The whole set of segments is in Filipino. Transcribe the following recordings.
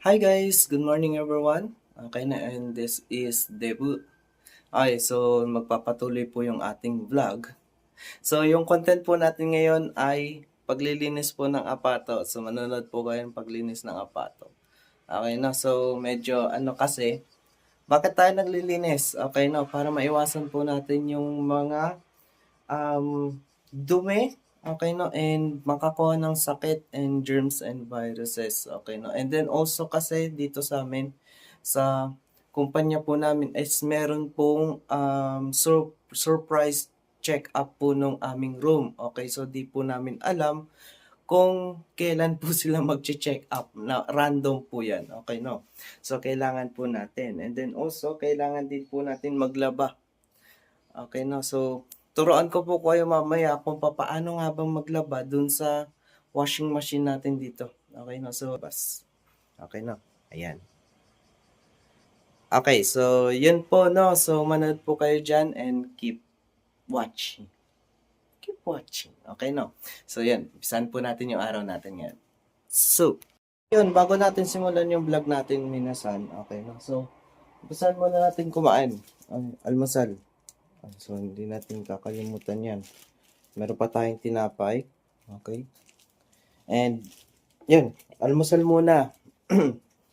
Hi guys, good morning everyone. Okay na, and this is debut. Okay, so magpapatuloy po yung ating vlog. So yung content po natin ngayon ay paglilinis po ng apato. So manonood po kayo ng paglinis ng apato. Okay na, so medyo ano kasi, bakit tayo naglilinis? Okay na, para maiwasan po natin yung mga dumi, okay no, and makakuha ng sakit and germs and viruses, okay no. And then also kasi dito sa amin, sa kumpanya po namin is meron pong surprise check-up po nung aming room. Okay, so di po namin alam kung kailan po sila mag-check up na random po yan. Okay, no? So, kailangan po natin. And then also, kailangan din po natin maglaba. Okay, no? So, turuan ko po kayo mamaya kung paano nga bang maglaba dun sa washing machine natin dito. Okay, no? So, bas. Okay, no? Ayan. Okay, so, yun po, no? So, manood po kayo dyan and keep watching. Keep watching. Okay, no? So, yan. Ibisan po natin yung araw natin ngayon. So, yun, bago natin simulan yung vlog natin, minasan. Okay, no? So, ibisan muna natin kumain. Almusal. So, hindi natin kakalimutan yan. Meron pa tayong tinapay. Okay. And, yun. Almusal muna.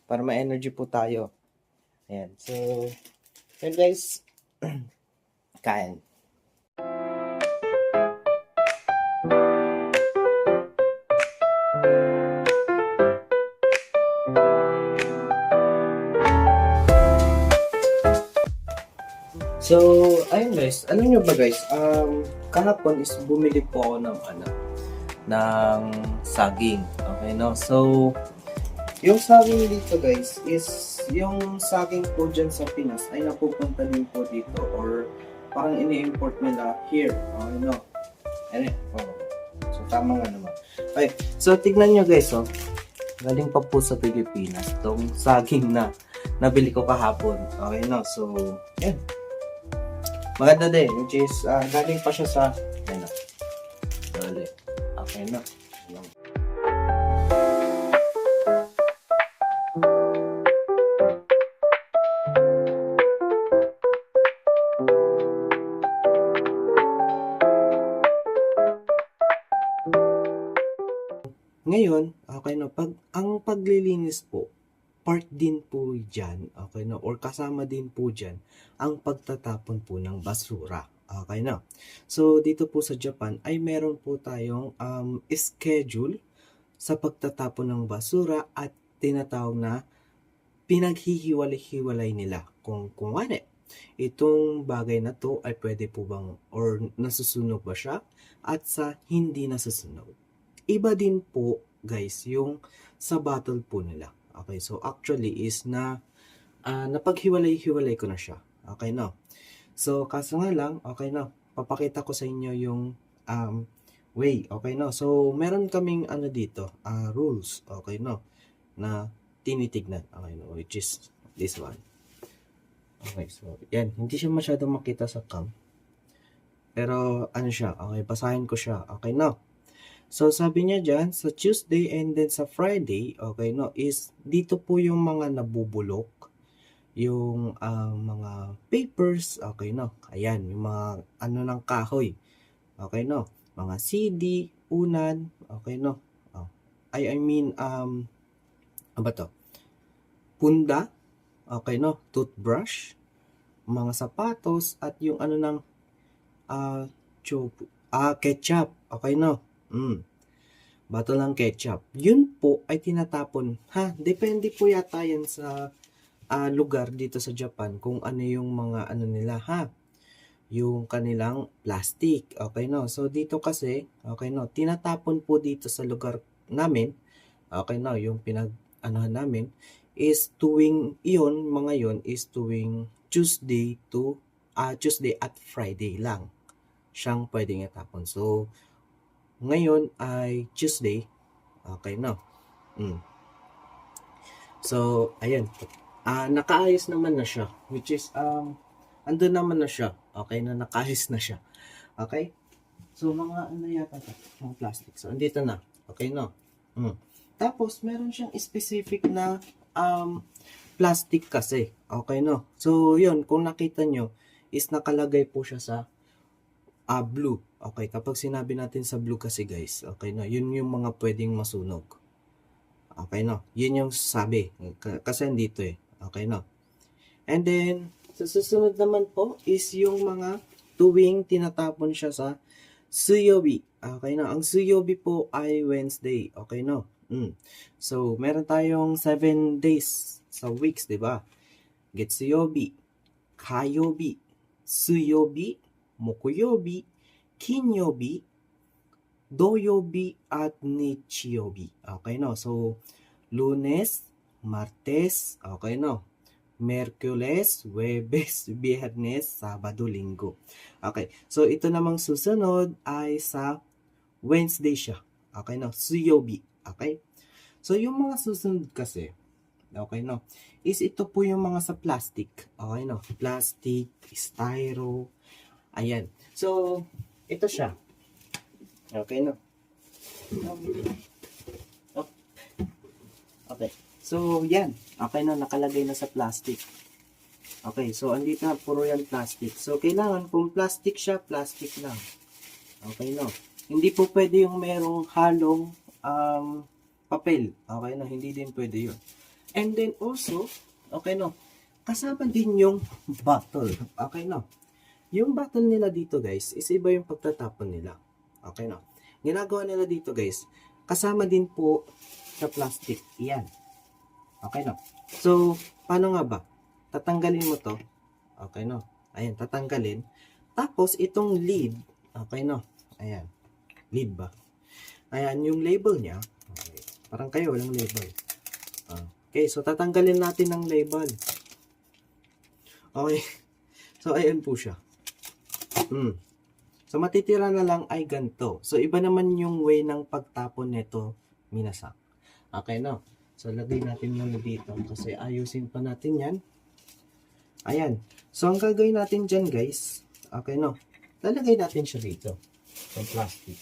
Para ma-energy po tayo. Ayan. So, yun guys. Kain. So, ayun guys. Alam nyo ba guys, kahapon is bumili po ako ng saging. Okay, no? So, yung saging dito guys is yung saging po dyan sa Pinas ay napupunta din po dito or parang ini-import nila here. Okay, no? Ano? Oh. So, tama nga naman. Okay. So, tignan nyo guys, oh. Galing pa po sa Pilipinas tong saging na nabili ko kahapon. Okay, no? So, yan. Maganda din, which is, galing pa siya sa, ano, dali. Okay na. Ngayon, okay na, ang paglilinis po, part din po dyan, okay na, or kasama din po dyan, ang pagtatapon po ng basura. Okay na. So, dito po sa Japan ay meron po tayong schedule sa pagtatapon ng basura at tinatawag na pinaghihiwalay-hiwalay nila. Kung ano, itong bagay na to ay pwede po bang or nasusunog ba siya at sa hindi nasusunog. Iba din po guys yung sa bottle po nila. Okay, so actually is na napaghiwalay-hiwalay ko na siya. Okay, no? So, kaso nga lang, okay, no? Papakita ko sa inyo yung way. Okay, no? So, meron kaming dito, rules. Okay, no? Na tinitignan. Okay, no? Which is this one. Okay, so, yan. Hindi siya masyadong makita sa cam. Pero, ano siya? Okay, basahin ko siya. Okay, no? So, sabi niya dyan, sa Tuesday and then sa Friday, okay, no, is dito po yung mga nabubulok, yung mga papers, okay, no, ayan, yung mga ng kahoy, okay, no, mga CD, unan, okay, no, I mean, ano ba to, punda, okay, no, toothbrush, mga sapatos, at yung ng, ketchup, okay, no, bottle ng ketchup. Yun po ay tinatapon. Depende po yata yan sa lugar dito sa Japan kung ano yung mga nila yung kanilang plastic. Okay, no? So, dito kasi, okay, no? Tinatapon po dito sa lugar namin, okay, no? Yung namin is mga yon is tuwing Tuesday at Friday lang siyang pwedeng itapon. So, ngayon ay Tuesday. Okay, no? So, ayan. Nakaayos naman na siya. Which is, andun naman na siya. Okay, na nakaayos na siya. Okay? So, mga yata ito? Mga plastic. So, andito na. Okay, no? Tapos, meron siyang specific na plastic kasi. Okay, no? So, yun, kung nakita nyo, is nakalagay po siya sa blue. Okay, kapag sinabi natin sa blue kasi guys, okay, no? Yun yung mga pwedeng masunog. Okay, no? Yun yung sabi. Kasi andito eh. Okay, no? And then, sa susunod naman po is yung mga tuwing tinatapon siya sa Suyobi. Okay na. Ang Suyobi po ay Wednesday. Okay no? So, meron tayong 7 days sa weeks, di ba? Getsuyobi, Kayobi, Suyobi, Mokuyobi, Kinyobi, Doyobi, at Nichiyobi. Okay no? So, Lunes, Martes, okay no? Merkules, Huwebes, Biyernes, Sabado, Linggo. Okay. So, ito namang susunod ay sa Wednesday siya. Okay, no? Suyobi. Okay? So, yung mga susunod kasi, okay, no? Is ito po yung mga sa plastic. Okay, no? Plastic, styro. Ayan. So, ito siya. Okay, no? Okay. So, yan. Okay na, nakalagay na sa plastic. Okay, so andito na, puro yan plastic. So, kailangan, kung plastic siya, plastic lang. Okay, no? Hindi po pwede yung merong halong papel. Okay, no? Hindi din pwede yun. And then also, okay, no? Kasama din yung bottle. Okay, no? Yung bottle nila dito, guys, is iba yung pagtatapon nila. Okay, no? Ginagawa nila dito, guys, kasama din po sa plastic. Yan. Okay, no? So, paano nga ba? Tatanggalin mo to. Okay, no? Ayan, tatanggalin. Tapos, itong lid. Okay, no? Ayan. Lid ba? Ayan, yung label niya. Okay. Parang kayo, walang label. Okay, so tatanggalin natin ng label. Okay. So, ayan po siya. So, matitira na lang ay ganito. So, iba naman yung way ng pagtapon nito, minasak. Okay, no? So, lagay natin muna dito kasi ayusin pa natin yan. Ayan. So, ang gagawin natin dyan, guys, okay, no? Lalagay natin siya dito. Sa plastic.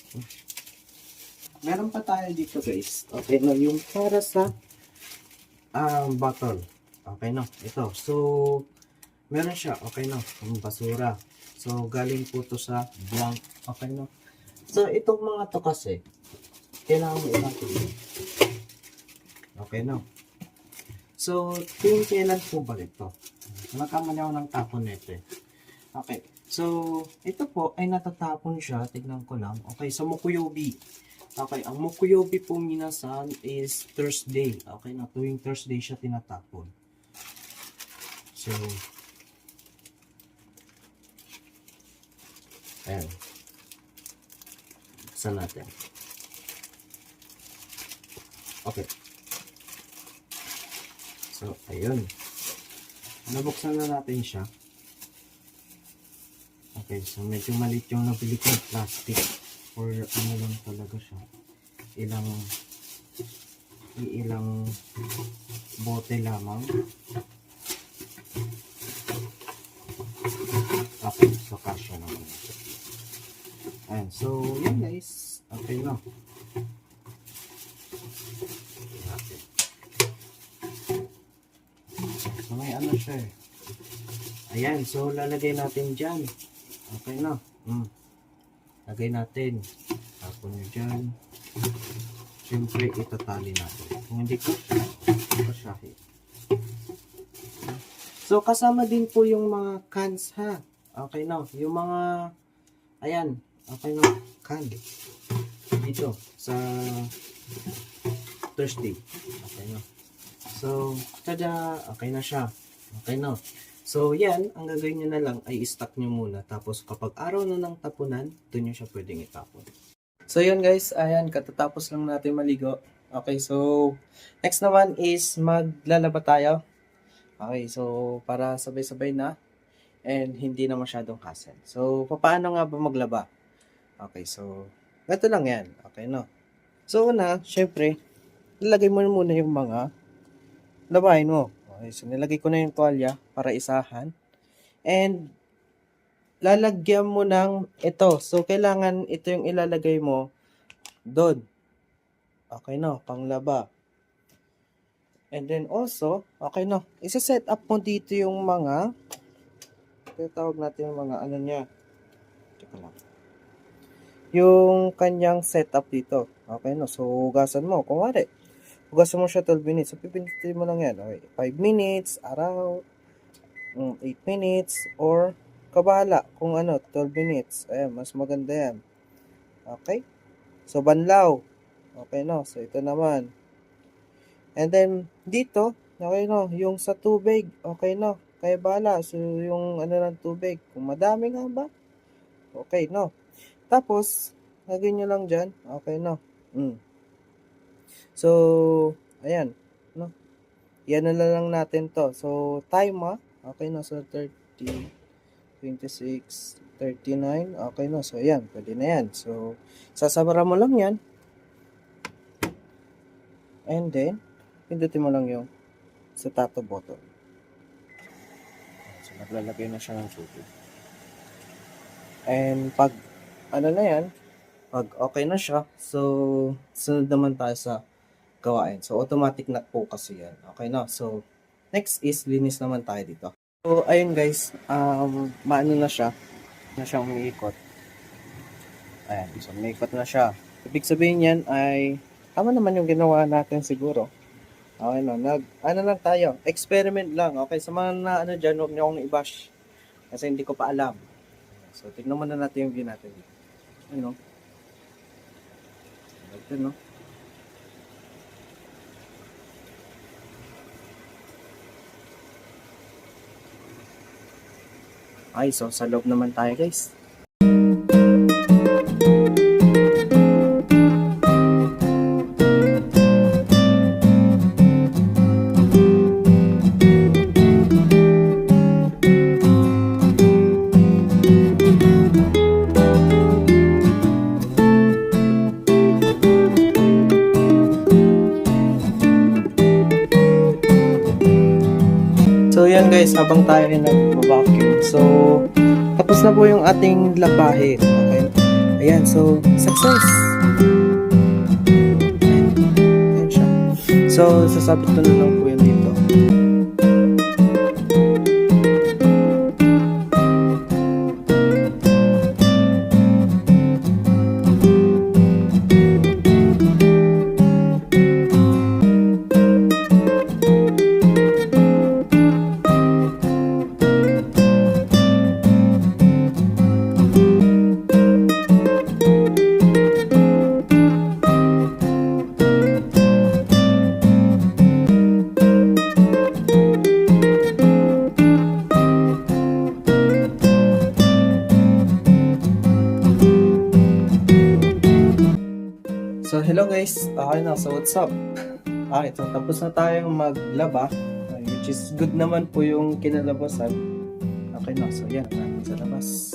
Meron pa tayo dito, guys. Okay, no? Yung para sa bottle. Okay, no? Ito. So, meron siya. Okay, no? Yung basura. So, galing po to sa blank. Okay, no? So, itong mga to kasi, kailangan mo ilagay. Okay, no? So, tuwing kailan po ba ito? Nagkamali ako ng tapon nito eh. Okay. So, ito po ay natatapon siya. Tignan ko lang. Okay, so Mokuyobi. Okay, ang Mokuyobi po minasan is Thursday. Okay, na tuwing Thursday siya tinatapon. So, ayan. Buksan natin. Okay. So, ayun. Nabuksan na natin siya. Okay, so medyo maliit yung nabili kong plastic. Or ano lang talaga siya. Ilang bote lamang. Okay, so kasya naman. Ayan, so yan guys. Okay na. So may ano siya eh. Ayan, so lalagay natin dyan. Okay na. Lagay natin. Tapon nyo dyan. Siyempre, itatali natin. Kung hindi ko, kasyahe. So, kasama din po yung mga cans ha. Okay na. Yung mga, ayan. Okay na. Can. Dito. Sa Thursday. Okay na. So, tada. Okay na siya. Okay na. So, yan, ang gagawin nyo na lang ay i-stack nyo muna. Tapos, kapag araw na ng tapunan, doon nyo siya pwedeng itapon. So, yun guys. Ayan, katatapos lang natin maligo. Okay, so, next naman is maglalaba tayo. Okay, so, para sabay-sabay na and hindi na masyadong hassle. So, paano nga ba maglaba? Okay, so, ganito lang yan. Okay, no? So, una, syempre, nilagay mo muna yung mga labahin mo. Okay, so nilagay ko na yung tuwalya para isahan. And lalagyan mo ng ito. So kailangan ito yung ilalagay mo doon. Okay no, panglaba. And then also, okay no, isa-set up mo dito yung mga, tawag natin yung mga ano niya. Teka lang. Yung kanyang setup dito. Okay no, so hugasan mo. Kung wari, hugasan mo siya 12 minutes. So pipindutin mo lang yan. Okay, 5 minutes, araw, 8 minutes, or kabahala kung ano, 12 minutes. Ayan, mas maganda yan. Okay? So, banlaw. Okay no, so ito naman. And then, dito, okay no, yung sa tubig, okay no, kaya bala. So, yung ano ng tubig, kung madami nga ba, okay no. Tapos, lagyan nyo lang dyan, okay no. So, ayan, no. Yan na lang natin to. So, time okay no, so 30, 26, 39, okay no. So, ayan, pwede na yan. So, sasabara mo lang yan. And then, pindutin mo lang yung start button. So, naglalagay na siya ng tubig. And pag, ano na yan, pag okay na siya, so, sunod naman tayo sa gawain. So, automatic na po kasi yan. Okay na. So, next is, linis naman tayo dito. So, ayun guys, maano na siya, na siyang umiikot. Ayan, so, umiikot na siya. Ibig sabihin yan ay, tama naman yung ginawa natin siguro. Okay no, ano lang tayo, experiment lang. Okay, sa mga na ano dyan, huwag niyo akong i-bash. Kasi hindi ko pa alam. So, tignan muna natin yung view natin. Ano? Ito, no? Ay, so sa loob naman tayo guys. So yan guys, habang tayo ay nag-vacuum. So, tapos na po yung ating labahin. Okay? Ayan, so, success! Ayan siya. So, sasabit ko na lang po yan dito. So, hello guys. Okay na. So, what's up? Okay, so tapos na tayong maglaba. Which is good naman po yung kinalabasan. Okay na. So, yan. Natin sa labas.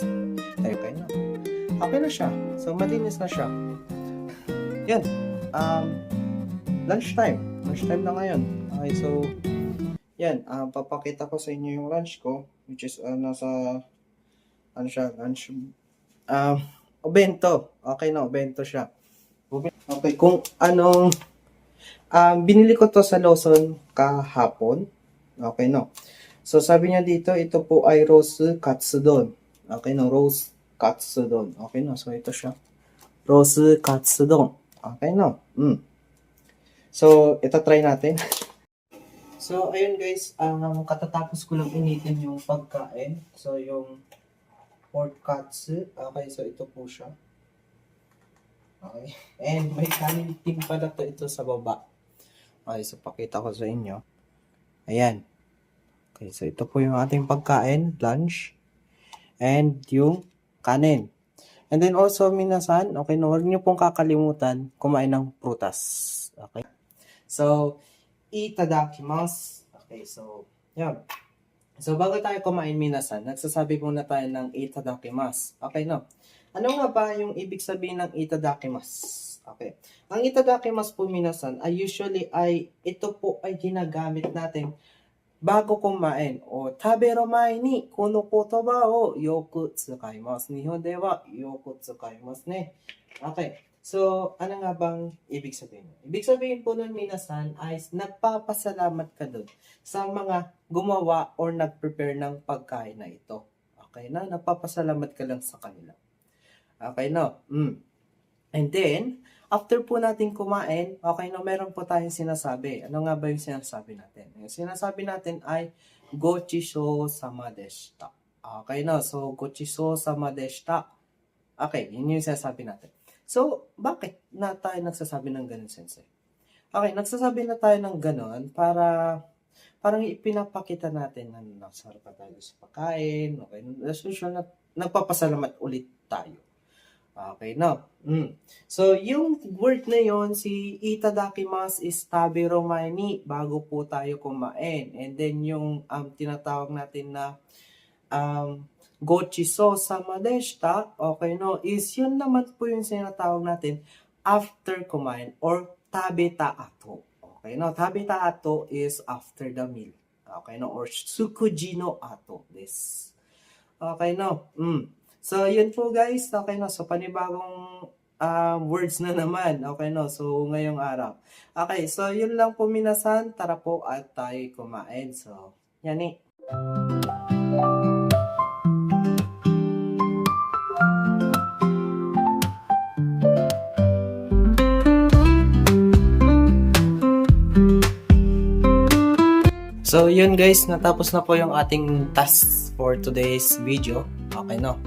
Okay na. Okay na siya. So, malinis na siya. Yan. Lunchtime. Lunchtime na ngayon. Okay, so, yan. Papakita ko sa inyo yung lunch ko. Which is, nasa, ano siya, lunch, obento. Okay na, obento siya. Okay, kung anong binili ko to sa Lawson kahapon. Okay, no. So, sabi niya dito, ito po ay roast katsudon. Okay, no. Roast katsudon. Okay, no. So, ito siya. Roast katsudon. Okay, no. So, ito try natin. So, ayun guys. Katatapos ko lang initin yung pagkain. So, yung pork katsu. Okay, so ito po siya. Okay. And may kanin din pala to ito sa baba. Okay, so pakita ko sa inyo. Ayan. Okay, so ito po yung ating pagkain, lunch. And yung kanin. And then also, minasan, okay, no, huwag niyo pong kakalimutan kumain ng prutas. Okay. So, itadakimasu. Okay, so, yan. So, bago tayo kumain minasan, nagsasabi muna tayo ng itadakimasu. Okay, no? Ano nga ba yung ibig sabihin ng itadakimasu? Okay. Ang itadakimasu po minasan ay usually ay ito po ay ginagamit natin bago kumain o taberu mae ni kono kotoba o yoku tsukaimasu. Nihon de wa yoku tsukaimasu ne. Okay. So, ano nga bang ibig sabihin? Ibig sabihin po nun, minasan, ay nagpapasalamat ka dun sa mga gumawa or nag-prepare ng pagkain na ito. Okay na? Nagpapasalamat ka lang sa kanila. Okay no? And then, after po natin kumain, okay no, meron po tayong sinasabi. Ano nga ba yung sinasabi natin? Yung sinasabi natin ay gochiso samadeshita. Okay no? So, gochiso samadeshita. Okay, yun yung sinasabi natin. So, bakit na tayo nagsasabi ng ganun, Sensei? Okay, nagsasabi na tayo ng ganun para parang ipinapakita natin na nasarap pa tayo sa pagkain. Okay, as usual, nagpapasalamat ulit tayo. Okay, now. So, yung word na yon si itadakimasu is tabe romae bago po tayo kumain. And then, yung tinatawag natin na gochiso samadeshita, okay no, is yun naman po yung sinatawag natin after kumain or tabeta ato. Okay no, tabeta ato is after the meal. Okay no, or tsukuji no ato this. Okay no. So yun po guys, okay no, so panibagong words na naman. Okay no, so ngayong araw. Okay, so yun lang po minasan, tara po at tayo kumain. So, yan eh. So, yun guys, natapos na po yung ating task for today's video. Okay, no?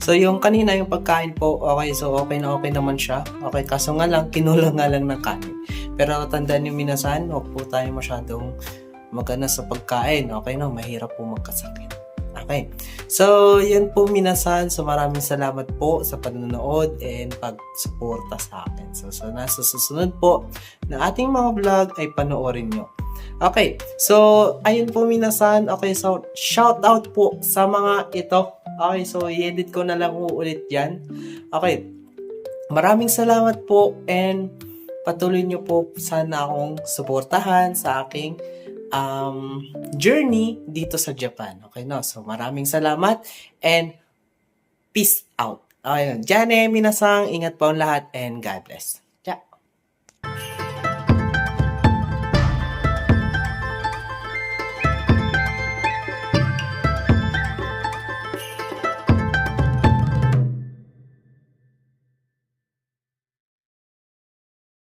So, yung kanina, yung pagkain po, okay, so okay na okay naman siya. Okay, kaso nga lang, kinulang nga lang ng kanin. Pero tandaan niyo minasan, huwag po tayo masyadong magana sa pagkain. Okay, no? Mahirap po magkasakit. Okay. So, yan po minasan. So, maraming salamat po sa panonood and pag-suporta sa akin. So, nasa susunod po na ating mga vlog ay panoorin nyo. Okay, so ayun po minasan. Okay, so shout out po sa mga ito. Okay, so i-edit ko na lang ulit yan. Okay, maraming salamat po and patuloy nyo po sana akong suportahan sa aking journey dito sa Japan. Okay, no? So maraming salamat and peace out. Okay, Jane, minasang, ingat po ang lahat and God bless.